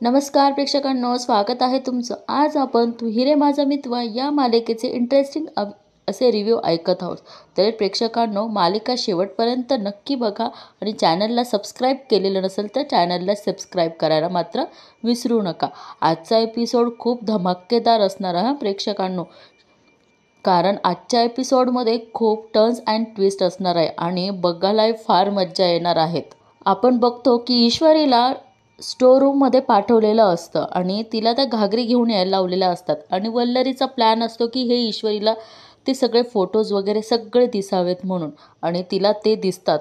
नमस्कार प्रेक्षकांनो, स्वागत आहे तुमचं. आज आपण तू हिरे माझा मित्र या मालिकेचे इंटरेस्टिंग असे रिव्ह्यू ऐकत आहोत. तर प्रेक्षकांनो, मालिका शेवटपर्यंत नक्की बघा आणि चॅनलला सबस्क्राईब केलेलं नसेल तर चॅनलला सबस्क्राईब करायला मात्र विसरू नका. आजचा एपिसोड खूप धमाकेदार असणार आहे प्रेक्षकांनो, कारण आजच्या एपिसोडमध्ये खूप टर्न्स अँड ट्विस्ट असणार आहे आणि बघायला फार मज्जा येणार आहेत. आपण बघतो की ईश्वरीला स्टोर रूममध्ये पाठवलेलं असतं आणि तिला त्या घागरी घेऊन यायला लावलेल्या असतात आणि वल्लरीचा प्लॅन असतो की हे ईश्वरीला ते सगळे फोटोज वगैरे सगळे दिसावेत म्हणून, आणि तिला ते दिसतात.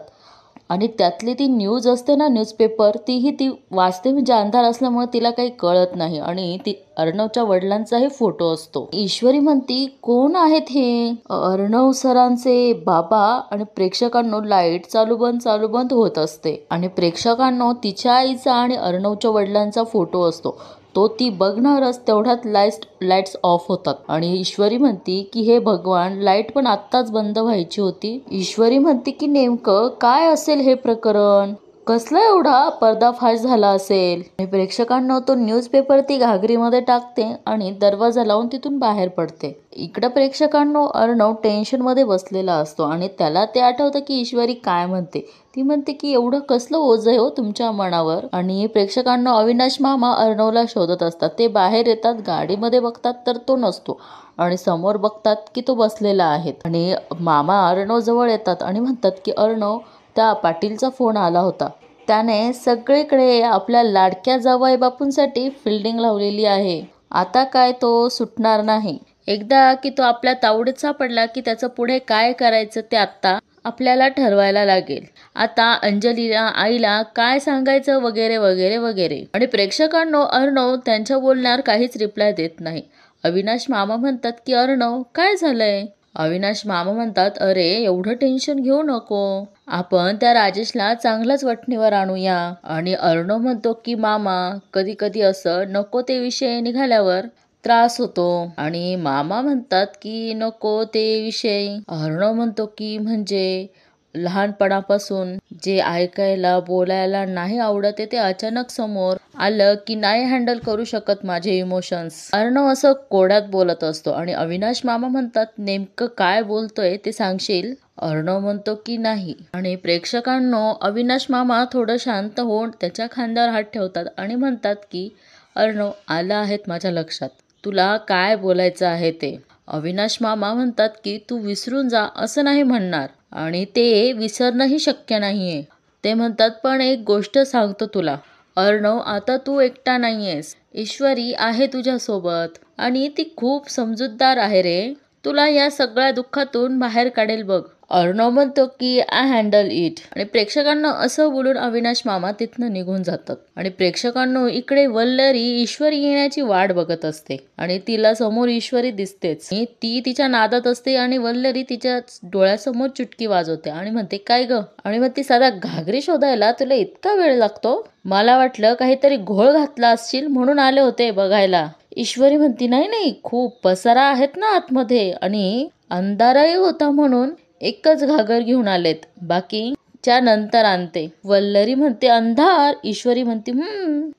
आणि त्यातली ती न्यूज असते ना, न्यूजपेपर, ती वाचते म्हणजे अंधार असल्यामुळे तिला काही कळत नाही आणि ती अर्णवच्या वडिलांचाही फोटो असतो. ईश्वरी म्हणती, कोण आहेत हे? अर्णव सरांचे बाबा. आणि प्रेक्षकांनो, लाईट चालू बंद होत असते आणि प्रेक्षकांनो तिच्या आईचा आणि अर्णवच्या वडिलांचा फोटो असतो. तो ती बघणारच तेवढ्यात लाईट्स ऑफ होतात आणि ईश्वरी म्हणती की हे भगवान, लाईट पण आत्ताच बंद व्हायची होती. ईश्वरी म्हणते की नेमकं काय असेल हे प्रकरण, कसला एवढा पर्दाफाश झाला असेल. आणि प्रेक्षकांना तो न्यूजपेपर ती घागरीमध्ये टाकते आणि दरवाजा लावून तिथून बाहेर पडते. इकडं प्रेक्षकांनो, अर्णव टेन्शनमध्ये बसलेला असतो आणि त्याला ते आठवतं की ईश्वरी काय म्हणते. ती म्हणते की एवढं कसलं ओझं आहे हो तुमच्या मनावर. आणि प्रेक्षकांना, अविनाश मामा अर्णवला शोधत असतात. ते बाहेर येतात, गाडीमध्ये बघतात तर तो नसतो आणि समोर बघतात की तो बसलेला आहे. आणि मामा अर्णव जवळ येतात आणि म्हणतात की अर्णव, त्या पाटीलचा फोन आला होता. त्याने सगळीकडे आपल्या लाडक्या जावई बापूंसाठी फिल्डिंग लावलेली आहे. आता काय तो सुटणार नाही. एकदा की तो आपल्या तावडीत सापडला की त्याचं पुढे काय करायचं ते आता आपल्याला ठरवायला लागेल. आता अंजलीला, आईला काय सांगायचं वगैरे वगैरे वगैरे. आणि प्रेक्षकांनो, अर्णव त्यांच्या बोलण्यावर काहीच रिप्लाय देत नाही. अविनाश मामा म्हणतात की अर्णव, काय झालंय? अविनाश मामा म्हणतात, अरे एवढं टेन्शन घेऊ नको, आपण त्या राजेशला चांगलंच वठणीवर आणूया. आणि अर्णव म्हणतो की मामा, कधी कधी असं नको ते विषय निघाल्यावर त्रास होतो. आणि मामा म्हणतात की नको ते विषय. अर्णव म्हणतो की म्हणजे लहानपणापासून जे ऐकायला बोलायला नाही आवडत ते अचानक समोर आलं की नाही हँडल करू शकत माझे इमोशन्स. अर्णव असं कोड्यात बोलत असतो आणि अविनाश मामा म्हणतात, नेमकं काय बोलतोय ते सांगशील? अर्णव म्हणतो की नाही. आणि प्रेक्षकांनो, अविनाश मामा थोडं शांत होऊन त्याच्या खांद्यावर हात ठेवतात आणि म्हणतात की अर्णव, आलं आहेत माझ्या लक्षात, तुला काय बोलायचं आहे ते. अविनाश मामा म्हणतात की तू विसरून जा असं नाही म्हणणार आणि ते विसरणंही शक्य नाहीये. ते म्हणतात, पण एक गोष्ट सांगतो तुला अर्णव, आता तू एकटा नाहीयेस, ईश्वरी आहे तुझ्यासोबत आणि ती खूप समजूतदार आहे रे, तुला या सगळ्या दुःखातून बाहेर काढेल बघ. अर्णव म्हणतो की आय हँडल इट. आणि प्रेक्षकांना असं बोलून अविनाश मामा तिथनं निघून जातात. आणि प्रेक्षकांनो, इकडे वल्लरी ईश्वरी येण्याची वाट बघत असते आणि तिला समोर ईश्वरी दिसतेच. ती तिच्या नादात असते आणि वल्लरी तिच्या डोळ्यासमोर चुटकी वाजवते आणि म्हणते, काय ग? आणि मग ती, साधा घागरी शोधायला तुला इतका वेळ लागतो? मला वाटलं काहीतरी घोळ घातला असशील म्हणून आले होते बघायला. ईश्वरी म्हणती, नाही, खूप पसारा आहेत ना आतमध्ये आणि अंधारही होता म्हणून एकच घागर घेऊन आलेत, बाकीच्या नंतर आणते. वल्लरी म्हणते, अंधार? ईश्वरी म्हणते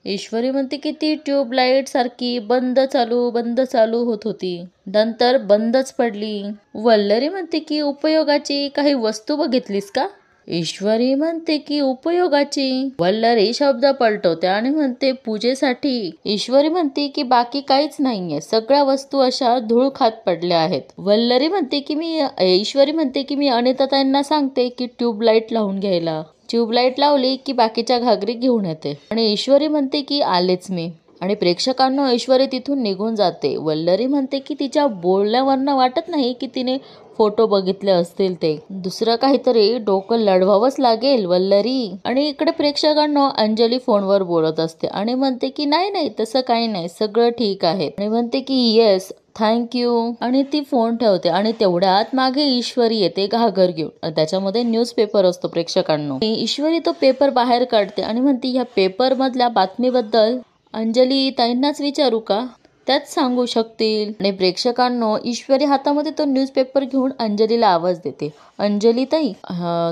ईश्वरी म्हणते की ती ट्यूबलाईट सारखी बंद चालू होत होती, नंतर बंदच पडली. वल्लरी म्हणते की उपयोगाची काही वस्तू बघितलीस का? ईश्वरी म्हणते की उपयोगाची. वल्लरी शब्द पलटवते आणि म्हणते पूजेसाठी. ईश्वरी म्हणते की बाकी काहीच नाहीये, सगळ्या वस्तू अशा धूळ खात पडल्या आहेत. वल्लरी म्हणते की ईश्वरी म्हणते की मी अनिताताईंना सांगते की ट्यूबलाईट लावून घ्यायला. ट्यूबलाईट लावली की बाकीच्या घागरी घेऊन येते. आणि ईश्वरी म्हणते की आलेच मी. आणि प्रेक्षकांना, ईश्वरी तिथून निघून जाते. वल्लरी म्हणते की तिच्या बोलण्यावरनं वाटत नाही की तिने फोटो बघितले असतील, ते दुसरं काहीतरी डोकं लढवावंच लागेल वल्लरी. आणि इकडे प्रेक्षकांना, अंजली फोनवर बोलत असते आणि म्हणते की नाही तसं काही नाही, सगळं ठीक आहे. आणि म्हणते की येस थँक्यू. आणि ती फोन ठेवते आणि तेवढ्यात मागे ईश्वरी येते घागर घेऊन. त्याच्यामध्ये न्यूजपेपर असतो प्रेक्षकांना. ईश्वरी तो पेपर बाहेर काढते आणि म्हणते, ह्या पेपर मधल्या बातमीबद्दल अंजली ताईंनाच विचारू का? त्याच सांगू शकतील. आणि प्रेक्षकांनो, ईश्वरी हातामध्ये तो न्यूजपेपर घेऊन अंजलीला आवाज देते, अंजली ताई,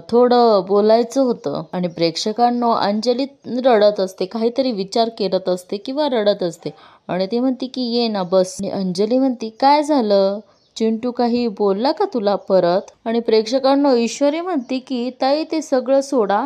थोडं बोलायचं होतं. आणि प्रेक्षकांनो, अंजली रडत असते, काहीतरी विचार करत असते किंवा रडत असते. आणि ती म्हणते की ये ना बस. आणि अंजली म्हणते काय झालं, चिंटू काही बोलला का तुला परत? आणि प्रेक्षकांनो, ईश्वरी म्हणते की ताई ते सगळं सोडा,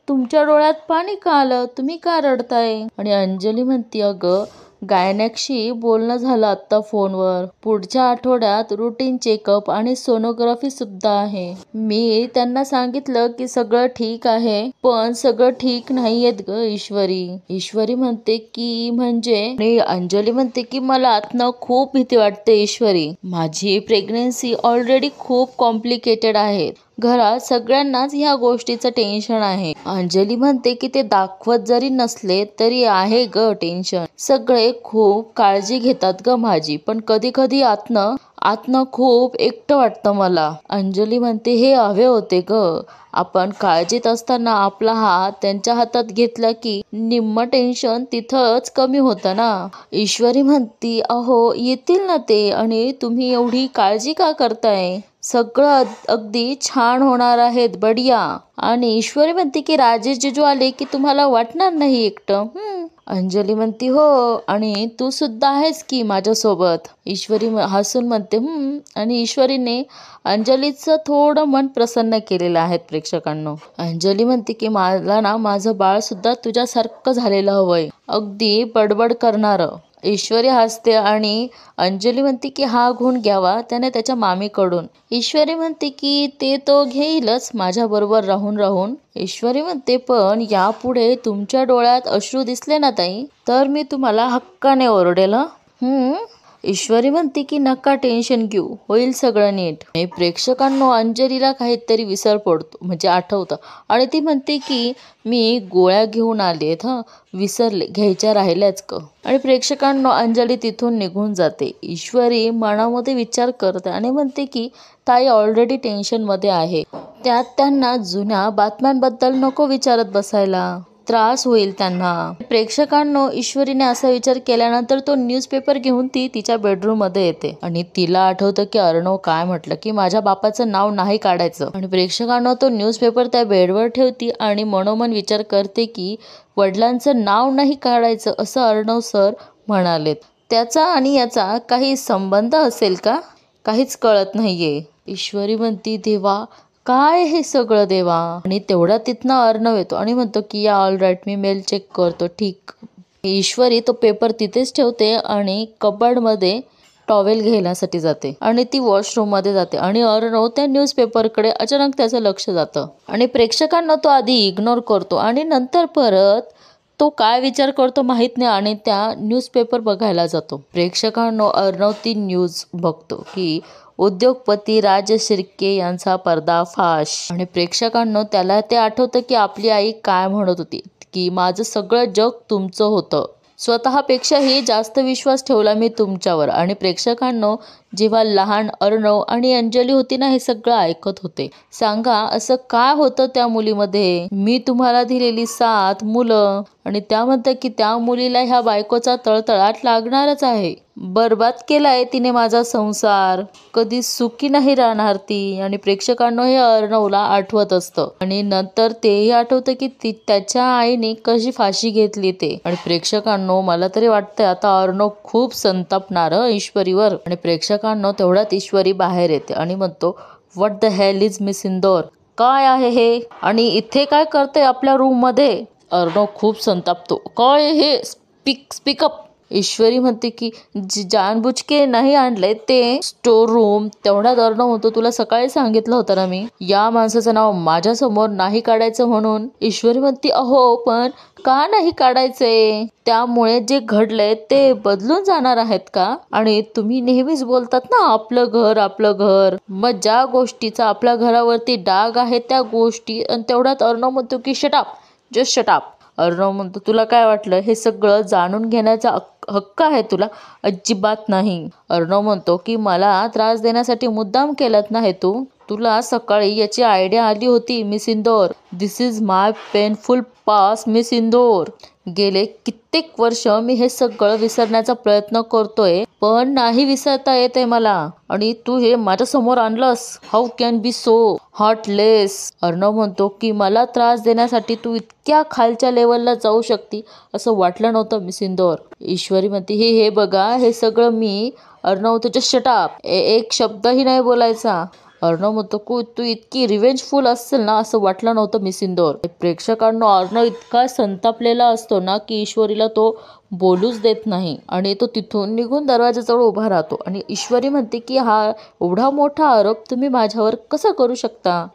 तुमच्या डोळ्यात पाणी का आलं, तुम्ही का रडताय? आणि अंजली म्हणते अगं गायनॅकशी बोलणं झालं आत्ता फोनवर, पुढच्या आठवड्यात रुटीन चेकअप आणि सोनोग्राफी सुद्धा आहे. मी त्यांना सांगितलं की सगळं ठीक आहे, पण सगळं ठीक नाहीयेत ग ईश्वरी. ईश्वरी म्हणते की म्हणजे? आणि अंजली म्हणते की मला आतनं खूप भीती वाटते ईश्वरी, माझी प्रेग्नन्सी ऑलरेडी खूप कॉम्प्लिकेटेड आहे, घरात सगळ्यांनाच ह्या गोष्टीचं टेन्शन आहे. अंजली म्हणते की ते दाखवत जरी नसले तरी आहे ग टेन्शन, सगळे खूप काळजी घेतात ग माझी, पण कधी कधी आतनं खूप एकटं वाटतं मला. अंजली म्हणते हे हवे होते ग, आपण काळजीत असताना आपला हात त्यांच्या हातात घेतला की निम्म टेन्शन तिथंच कमी होतं ना. ईश्वरी म्हणती अहो येतील ना ते, आणि तुम्ही एवढी काळजी का करताय, सगळं अगदी छान होणार आहेत, बढिया. आणि ईश्वरी म्हणते की राजेश जिजू आले की तुम्हाला वाटणार नाही एकटं. अंजली म्हणती हो, आणि तू सुद्धा आहेस की माझ्यासोबत. ईश्वरी हसून म्हणते आणि ईश्वरीने अंजलीचं थोडं मन प्रसन्न केलेलं आहे प्रेक्षकांनो. अंजली म्हणते की मला ना माझं बाळ सुद्धा तुझ्यासारखं झालेलं हवंय, अगदी बडबड करणारं. ईश्वरी हसते आणि अंजली म्हणते की हा गुण घ्यावा त्याने त्याच्या मामीकडून. ईश्वरी म्हणते की ते तो घेईलच माझ्या बरोबर राहून राहून. ईश्वरी म्हणते पण यापुढे तुमच्या डोळ्यात अश्रू दिसले ना ताई, तर मी तुम्हाला हक्काने ओरडेल. ईश्वरी म्हणते की नका टेन्शन घेऊ, होईल सगळं नीट. आणि प्रेक्षकांनो, अंजलीला काहीतरी विसर पडतो, म्हणजे आठवतं, आणि ती म्हणते की मी गोळ्या घेऊन आलेत, विसरले, घ्यायच्या राहिल्याच क. आणि प्रेक्षकांनो, अंजली तिथून निघून जाते. ईश्वरी मनामध्ये विचार करते आणि म्हणते की ताई ऑलरेडी टेन्शनमध्ये आहे, त्यात त्यांना जुन्या बातम्यांबद्दल नको विचारत बसायला, त्रास होईल त्यांना. प्रेक्षकांनो, ईश्वरीने असा विचार केल्यानंतर तो न्यूजपेपर घेऊन ती तिच्या बेडरूम मध्ये येते. आणि तिला आठवतं की अर्णव काय म्हटलं की माझ्या बापाचं नाव नाही काढायचं. आणि प्रेक्षकांनो, तो न्यूजपेपर त्या बेडवर ठेवती आणि मनोमन विचार करते की वडिलांचं नाव नाही काढायचं असं अर्णव सर म्हणालेत, त्याचा आणि याचा काही संबंध असेल का, काहीच कळत नाहीये. ईश्वरी म्हणती देवा काय हे सगळं देवा. आणि तेवढा तिथनं अर्णव येतो आणि म्हणतो की या ऑल राईट, मी मेल चेक करतो, ठीक. ईश्वरी तो पेपर तिथेच ठेवते आणि कबर्डमध्ये टॉवेल घ्यायसाठी जाते आणि ती वॉशरूम मध्ये जाते. आणि अर्णव त्या न्यूजपेपरकडे अचानक त्याचं लक्ष जातं आणि प्रेक्षकांना तो आधी इग्नोर करतो आणि नंतर परत तो काय विचार करतो माहित नाही आणि त्या न्यूजपेपर बघायला जातो. प्रेक्षकांनो, अर्णव ती न्यूज बघतो की उद्योगपती राज शिर्के यांचा पर्दाफाश. आणि प्रेक्षकांनो, त्याला ते आठवतं की आपली आई काय म्हणत होती की माझं सगळं जग तुमचं होतं, स्वतःपेक्षाही जास्त विश्वास ठेवला मी तुमच्यावर. आणि प्रेक्षकांनो, जेव्हा लहान अर्णव आणि अंजली होती ना, हे सगळं ऐकत होते. सांगा असं काय होतं त्या मुलीमध्ये, मी तुम्हाला दिलेली 7 मुलं, आणि त्या म्हणतात की त्या मुलीला ह्या बायकोचा तळतळाट लागणारच आहे, बरबाद केलाय तिने माझा संसार, कधी सुखी नाही राहणार ती. आणि प्रेक्षकांनो, हे अर्णवला आठवत असतं आणि नंतर तेही आठवतं की त्याच्या आईने कशी फाशी घेतली ते. आणि प्रेक्षकांनो, मला तरी वाटतंय आता अर्णव खूप संतापणार ईश्वरीवर. आणि प्रेक्षकांनो, तेवढ्यात ईश्वरी बाहेर येते आणि म्हणतो what the hell is miss Indore, काय आहे हे, आणि इथे काय करते आपल्या रूम मध्ये. अर्णव खूप संतापतो, काय हे, स्पीकअप. ईश्वरी म्हणते की जानबुचके नाही आणले ते स्टोर रूम. तेवढ्यात अर्णव म्हणतो तुला सकाळी सांगितलं होतं ना मी या माणसाचं नाव माझ्या समोर नाही काढायचं म्हणून. ईश्वरी म्हणते अहो पण का नाही काढायचे, त्यामुळे जे घडलंय ते बदलून जाणार आहेत का. आणि तुम्ही नेहमीच बोलतात ना आपलं घर आपलं घर, मग ज्या गोष्टीचा आपल्या घरावरती डाग आहे त्या गोष्टी. आणि तेवढ्यात अर्णव म्हणतो की शटअप, जस्ट शटअप. अर्णव म्हणतो तुला काय वाटलं हे सगळं जाणून घेण्याचा हक्क आहे तुला, अजिबात नाही. अर्णव म्हणतो की मला त्रास देण्यासाठी मुद्दाम केलात ना हे तू, तुला सकाळी याची आयडिया आली होती miss Indore, this is my painful pass miss Indore, गेले कित्येक वर्ष मी हे सगळं विसरण्याचा प्रयत्न करतोय, पण नाही विसरता येते मला. आणि तू हे माझ्या समोर आणलंस. How can be so heartless. Arnav म्हणतो की मला त्रास देण्यासाठी तू इतक्या खालच्या लेवलला जाऊ शकती असं वाटलं नव्हतं मिस इंदोर. ईश्वरी म्हणते हे बघा हे सगळं मी. अर्णव म्हणतो जस्ट शट अप. एक शब्दही नाही बोलायचा. अर्णव म्हणतो तू इतकी रिव्हेंजफुल असेल ना असं वाटलं नव्हतं मिस इंदोर. प्रेक्षकांना अर्णव इतका संतापलेला असतो ना की ईश्वरीला तो बोलूच देत नाही आणि तो तिथून निघून दरवाजाजवळ उभा राहतो. आणि ईश्वरी म्हणते की हा एवढा मोठा आरोप तुम्ही माझ्यावर कसा करू शकता?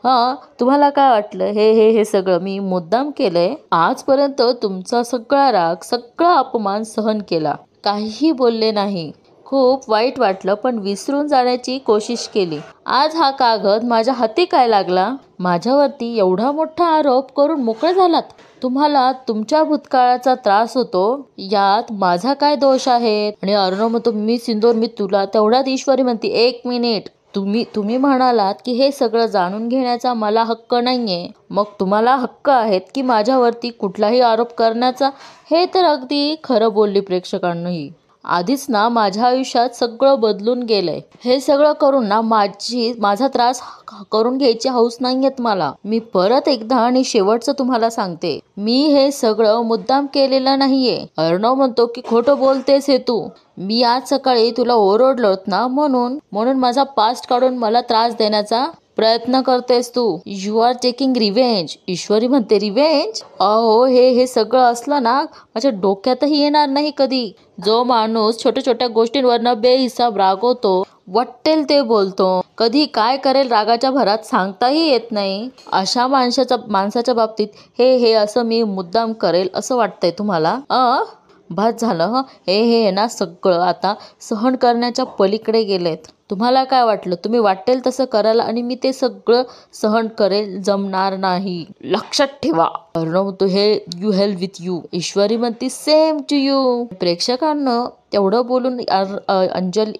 तुम्हाला काय वाटलं हे सगळं मी मुद्दाम केलंय? आजपर्यंत तुमचा सगळा राग सगळा अपमान सहन केला, काहीही बोलले नाही. खूप वाईट वाटलं पण विसरून जाण्याची कोशिश केली. आज हा कागद माझ्या हाती काय लागला? माझ्यावरती एवढा मोठा आरोप करून मोकळे झालात. तुम्हाला तुमच्या भूतकाळाचा त्रास होतो, यात माझा काय दोष आहे? आणि अर्णव म्हणतो मी सिंदूर मी तुला. तेवढ्यात ईश्वरी म्हणते 1 मिनिट. तुम्ही म्हणालात की हे सगळं जाणून घेण्याचा मला हक्क नाहीये, मग तुम्हाला हक्क आहेत की माझ्यावरती कुठलाही आरोप करण्याचा? हे तर अगदी खरं बोलली प्रेक्षकांनाही. आधीच ना माझ्या आयुष्यात सगळं बदलून गेलंय. हे सगळं करून ना माझा त्रास करून घ्यायची हौस नाहीयेत मला. मी परत एकदा आणि शेवटचं तुम्हाला सांगते, मी हे सगळं मुद्दाम केलेलं नाहीये. अर्णव म्हणतो की खोटं बोलतेस हे तू. मी आज सकाळी तुला ओरडलोत ना म्हणून माझा पास्ट काढून मला त्रास देण्याचा प्रयत्न करतेस तू. You are taking revenge. Ishwari म्हणते रिव्हेंज? अहो हे सगळं असलं ना माझ्या डोक्यातही येणार नाही कधी. जो माणूस छोट्या छोट्या गोष्टींवरनं बेहिसाब रागवतो, वाटेल ते बोलतो, कधी काय करेल रागाच्या भरात सांगताही येत नाही, अशा माणसाच्या बाबतीत हे असं मी मुद्दाम करेल असं वाटतंय तुम्हाला? भात झालं. हे ना सगळं आता सहन करण्याच्या पलीकडे गेलेत. तुम्हाला काय वाटलं? तुम्ही वाटेल तसं करायला आणि मी ते सगळं सहन करेल, जमणार नाही. लक्षात ठेवा. अर्णव म्हणतो हे यू हेल्प विथ यू. ईश्वरी म्हणते सेम टू यू. प्रेक्षकांना तेवढं बोलून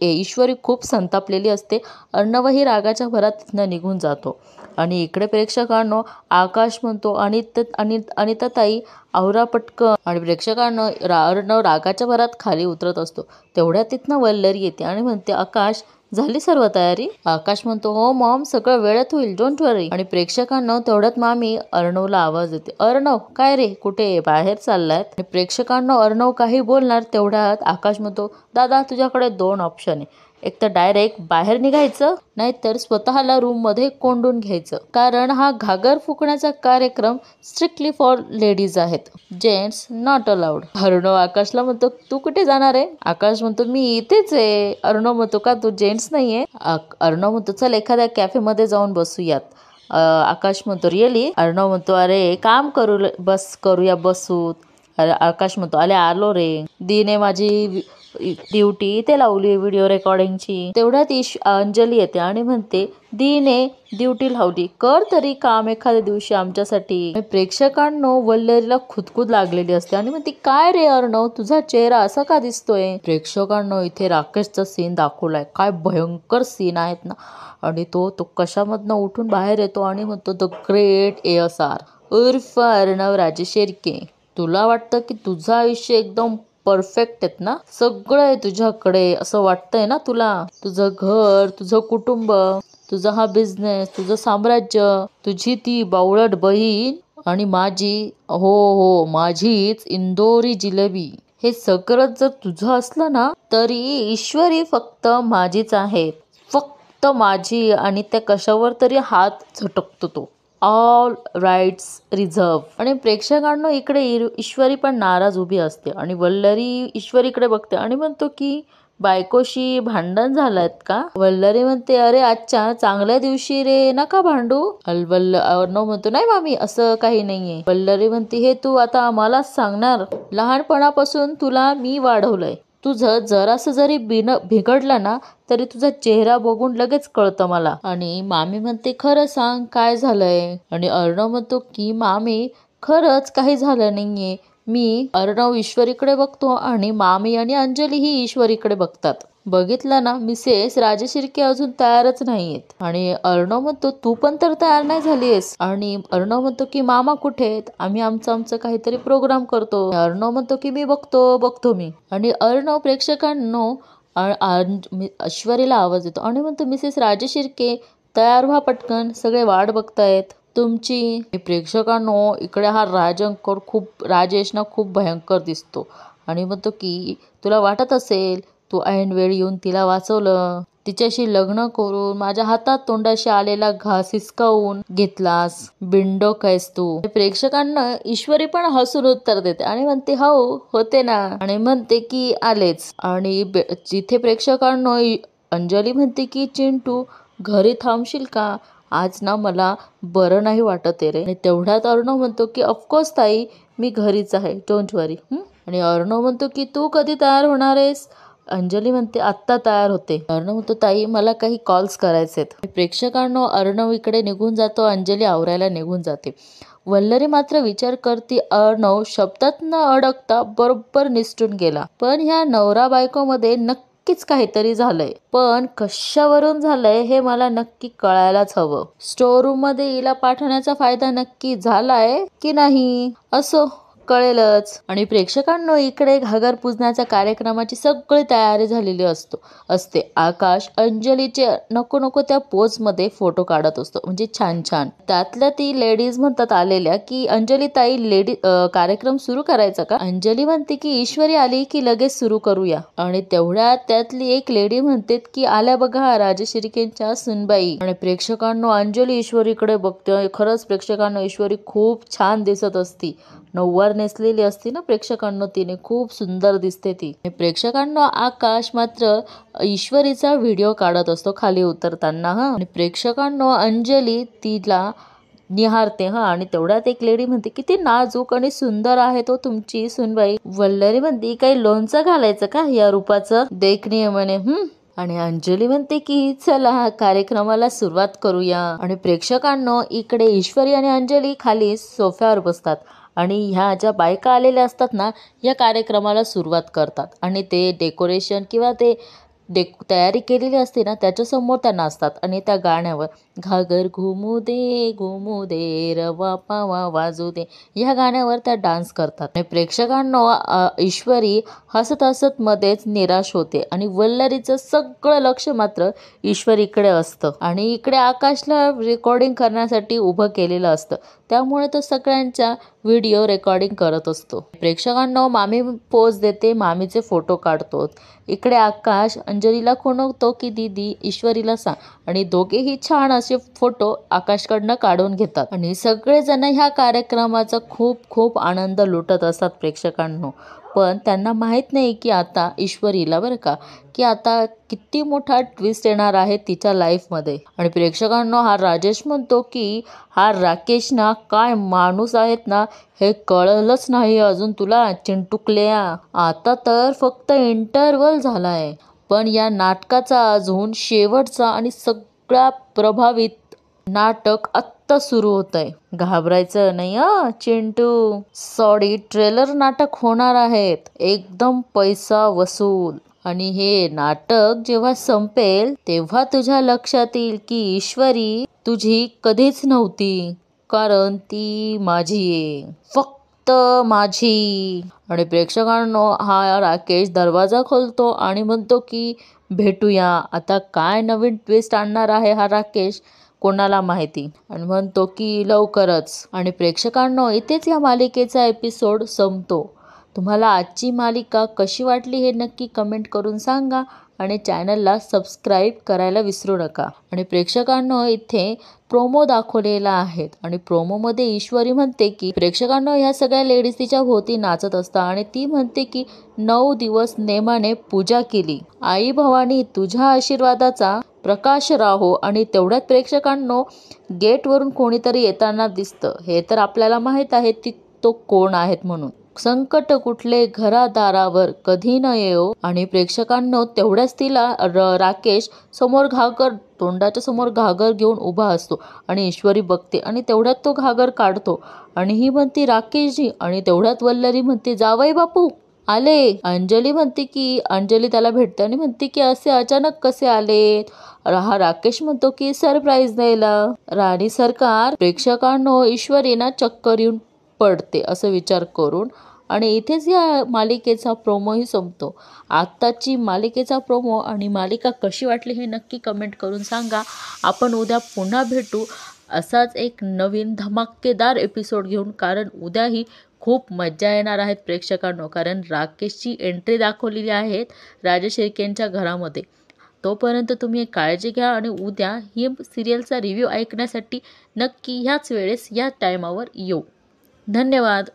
ईश्वरी खूप संतापलेली असते. अर्णवही रागाच्या भरात तिथनं निघून जातो. आणि इकडे प्रेक्षकांनो आकाश म्हणतो अनिताताई आवरा पटकन. आणि प्रेक्षकांना अर्णव रागाच्या भरात खाली उतरत असतो. तेवढ्यात तिथनं वल्लरी येते आणि म्हणते आकाश झाली सर्व तयारी? आकाश म्हणतो हो मॉम सगळं वेळेत होईल, डोंट वरी. आणि प्रेक्षकांना तेवढ्यात मामी अर्णवला आवाज देते, अर्णव काय रे कुठे बाहेर चाललाय? आणि प्रेक्षकांना अर्णव काही बोलणार तेवढ्यात आकाश म्हणतो दादा तुझ्याकडे 2 ऑप्शन आहे. एक तर डायरेक्ट बाहेर निघायचं, नाहीतर स्वतःला रूम मध्ये कोंडून घ्यायचं, कारण हा घागर फुकण्याचा कार्यक्रम स्ट्रिक्टली फॉर लेडीज आहेत, जेंट्स नॉट अलाउड. अर्णव आकाशला म्हणतो तू कुठे जाणार आहे? आकाश म्हणतो मी इथेच आहे. अर्णव म्हणतो का तू जेंट्स नाहीये? अर्णव म्हणतो चल एखाद्या कॅफे मध्ये जाऊन बसूयात. आकाश म्हणतो रिअली? अर्णव म्हणतो अरे काम करूया बसूत. आकाश म्हणतो अरे आलो रे. दीने माझी ड्युटी ते लावली व्हिडिओ रेकॉर्डिंगची. तेवढ्यात अंजली येते आणि म्हणते दीने ड्युटी लावली, कर तरी काम एखाद्या दिवशी आमच्यासाठी. प्रेक्षकांनो वल्लरीला खुदखुद लागलेली असते आणि म्हणते काय रे अर्णव तुझा चेहरा असा का दिसतोय? प्रेक्षकांनो इथे राकेशचा सीन दाखवलाय. काय भयंकर सीन आहेत ना. आणि तो कशामधनं उठून बाहेर येतो आणि म्हणतो द ग्रेट ASR उर्फ अर्णव राजेशेरके, तुला वाटतं की तुझं आयुष्य एकदम परफेक्ट आहेत ना, सगळं आहे तुझ्याकडे असं वाटतंय ना तुला? तुझं घर, तुझं कुटुंब, तुझा हा बिझनेस, तुझं साम्राज्य, तुझी ती बावळट बहीण आणि माझीच इंदोरी जिलेबी, हे सगळं जर तुझं असलं ना तरी ईश्वरी फक्त माझीच आहे, फक्त माझी. आणि त्या कशावर तरी हात झटकतो तो. All rights reserved. आणि प्रेक्षकांना इकडे ईश्वरी पण नाराज उभी असते आणि वल्लरी ईश्वरीकडे बघते आणि म्हणतो की बायकोशी भांडण झालंत का? वल्लरी म्हणते अरे आजच्या चांगल्या दिवशी रे नका भांडू. अर्णव म्हणतो नाही मामी असं काही नाहीये. वल्लरी म्हणते हे तू आता मलाच सांगणार? लहानपणापासून तुला मी वाढवलंय. तुझं जरासं जरी बिघडलं ना तरी तुझा चेहरा बघून लगेच कळतं मला. आणि मामी म्हणते खरं सांग काय झालंय? आणि अर्णव म्हणतो की मामी खरंच काही झालं नाहीये. अर्णव ईश्वरीकडे बघतो आणि मामी आणि अंजली ही ईश्वरीकडे बघतात. बघितलं ना, मिसेस राजशिर्के अजून तयारच नाहीयेत. आणि अर्णव म्हणतो तू पण तर तयार नाही झालीयस. आणि अर्णव म्हणतो की मामा कुठे आहेत, आम्ही आमचं काहीतरी प्रोग्राम करतो. अर्णव म्हणतो की मी बघतो मी. आणि अर्णव प्रेक्षकांनो ऐश्वर्याला आवाज देतो आणि म्हणतो मिसेस राजशिर्के तयार व्हा पटकन, सगळे वाट बघतायत तुमची. प्रेक्षकांनो इकडे हा राजेश ना खूप भयंकर दिसतो आणि म्हणतो की तुला वाटत असेल तू ऐन वेळी येऊन तिला वाचवलं, तिच्याशी लग्न करून माझ्या हातात तोंडाशी आलेला घास हिसकावून घेतलास, बिंडोक आहेस तू. प्रेक्षकांना ईश्वरी पण हसून उत्तर देते आणि म्हणते हो होते ना, आणि म्हणते की आलेच. आणि जिथे प्रेक्षकांना अंजली म्हणते की चिंटू घरी थांबशील का, आज ना मला बरं नाही वाटत आहे रे. आणि तेवढ्यात अर्णव म्हणतो की ऑफकोर्स ताई मी घरीच आहे, डोंट वरी. आणि अर्णव म्हणतो की तू कधी तयार होणार आहेस. अंजली म्हणते आत्ता तयार होते. अर्णव म्हणतो ताई मला काही कॉल्स करायचेत. प्रेक्षकांनो अर्णव इकडे निघून जातो, अंजली आवरायला निघून जाते. वल्लरी मात्र विचार करते अर्णव शब्दात न अडकता बरोबर निसटून गेला. पण ह्या नवरा बायको मध्ये नक्कीच काहीतरी झालंय, पण कशावरून झालंय हे मला नक्की कळायलाच हवं. स्टोर रूम मध्ये हिला पाठवण्याचा फायदा नक्की झालाय की नाही असो, कळेलच. आणि प्रेक्षकांनो इकडे घागर पूजण्याच्या कार्यक्रमाची सगळी तयारी झालेली असते. आकाश अंजलीचे नको नको त्या पोज मध्ये फोटो काढत असतो, म्हणजे छान छान. त्यातल्या ती लेडीज म्हणतात आलेल्या की अंजली ताई कार्यक्रम सुरू करायचा का. अंजली म्हणते की ईश्वरी आली की लगेच सुरू करूया. आणि तेवढ्यात त्यातली एक लेडी म्हणते की आल्या बघा राजशिर्केंच्या सुनबाई. आणि प्रेक्षकांनो अंजली ईश्वरीकडे बघते. खरंच प्रेक्षकांना ईश्वरी खूप छान दिसत असती, नऊवार नेसलेली असती ना प्रेक्षकांनो, तिने खूप सुंदर दिसते ती. प्रेक्षकांनो आकाश मात्र ईश्वरीचा व्हिडिओ काढत असतो खाली उतरताना. आणि प्रेक्षकांनो अंजली तिला निहारते आणि तेवढ्यात एक लेडी म्हणते किती नाजूक आणि सुंदर आहे तो तुमची सुनबाई. वल्लरी म्हणते काही लोणचं घालायचं का या रूपाचं देखणीय म्हणे. आणि अंजली म्हणते की चला कार्यक्रमाला सुरुवात करूया. आणि प्रेक्षकांनो इकडे ईश्वरी आणि अंजली खाली सोफ्यावर बसतात आणि ह्या ज्या बायका आलेल्या असतात ना या कार्यक्रमाला सुरुवात करतात. आणि ते डेकोरेशन किंवा ते तयारी केलेली असते ना त्याच्यासमोर त्या नाचतात. आणि त्या गाण्यावर घागर घुमू दे रवा पावा वाजू दे या गाण्यावर त्या डान्स करतात. आणि प्रेक्षकांनो ईश्वरी हसत हसत मध्येच निराश होते आणि वल्लरीचं सगळं लक्ष मात्र ईश्वरीकडे असतं. आणि इकडे आकाशला रेकॉर्डिंग करण्यासाठी उभं केलेलं असतं, त्यामुळे तो सगळ्यांच्या व्हिडिओ रेकॉर्डिंग करत असतो. प्रेक्षकांना मामी पोज देते, मामीचे फोटो काढतो. इकडे आकाश अंजलीला खुणवतो की दीदी ईश्वरीला सांग, आणि दोघेही छान असे फोटो आकाशकडनं काढून घेतात. आणि सगळेजण ह्या कार्यक्रमाचा खूप खूप आनंद लुटत असतात प्रेक्षकांनो. पण त्यांना माहीत नाही की आता ईश्वरीला बरं का की आता किती मोठा ट्विस्ट येणार आहे तिच्या लाईफमध्ये. आणि प्रेक्षकांनो हा राजेश म्हणतो की हा राकेश ना काय माणूस आहेत ना हे कळलंच नाही अजून तुला चिंटुकल्या. आता तर फक्त इंटरव्हल झालाय, पण या नाटकाचा अजून शेवटचा आणि सगळ्या प्रभावित नाटक आत्ता सुरू होत आहे. घाबरायचं नाही चिंटू. सॉरी ट्रेलर नाटक होणार आहेत, एकदम पैसा वसूल. आणि हे नाटक जेव्हा संपेल तेव्हा तुझ्या लक्षात येईल की ईश्वरी तुझी कधीच नव्हती, कारण ती माझी आहे, फक्त माझी. आणि प्रेक्षकांनो हा राकेश दरवाजा खोलतो आणि म्हणतो की भेटूया. आता काय नवीन ट्विस्ट आणणार आहे हा राकेश कोणाला माहिती, आणि म्हणतो की लवकरच. आणि प्रेक्षकांनो इथेच या मालिकेचा एपिसोड संपतो. तुम्हाला आजची मालिका कशी वाटली हे नक्की कमेंट करून सांगा आणि चॅनलला सबस्क्राईब करायला विसरू नका. आणि प्रेक्षकांनो इथे प्रोमो दाखवलेला आहे आणि प्रोमोमध्ये ईश्वरी म्हणते की प्रेक्षकांनो ह्या सगळ्या लेडीज तिच्या भोवती नाचत असतात आणि ती म्हणते की 9 दिवस नेमाने पूजा केली, आई भवानी तुझ्या आशीर्वादाचा प्रकाश राहो. आणि तेवढ्यात प्रेक्षकांनो गेटवरून कोणीतरी येताना दिसतं. हे तर आपल्याला माहित आहे ती तो कोण आहेत म्हणून. संकट कुठले घरादारावर कधी न येऊ. आणि प्रेक्षकांनो तेवढ्याच तिला राकेश समोर तोंडाच्या समोर घागर घेऊन उभा असतो आणि ईश्वरी बघते आणि तेवढ्यात तो घागर काढतो आणि ही म्हणते राकेशजी. आणि तेवढ्यात वल्लरी म्हणते जावई बापू. आले. अंजली म्हणते की अंजली त्याला भेटते आणि म्हणते की असे अचानक कसे आलेत. हा राकेश म्हणतो की सरप्राईज द्यायला. राणी सरकार प्रेक्षकांनो ईश्वरीना चक्कर येऊन पडते असं विचार करून आणि इथेच या मालिकेचा प्रोमोही संपतो. आत्ताची मालिकेचा प्रोमो आणि मालिका कशी वाटली हे नक्की कमेंट करून सांगा. आपण उद्या पुन्हा भेटू असाच एक नवीन धमाकेदार एपिसोड घेऊन, कारण उद्याही खूप मज्जा येणार आहेत प्रेक्षकांनो, कारण राकेशची एंट्री दाखवलेली आहेत राजेश शिर्केंच्या घरामध्ये. तोपर्यंत तुम्ही काळजी घ्या आणि उद्या ही सिरियलचा रिव्ह्यू ऐकण्यासाठी नक्की ह्याच वेळेस या टायमावर येऊ. धन्यवाद.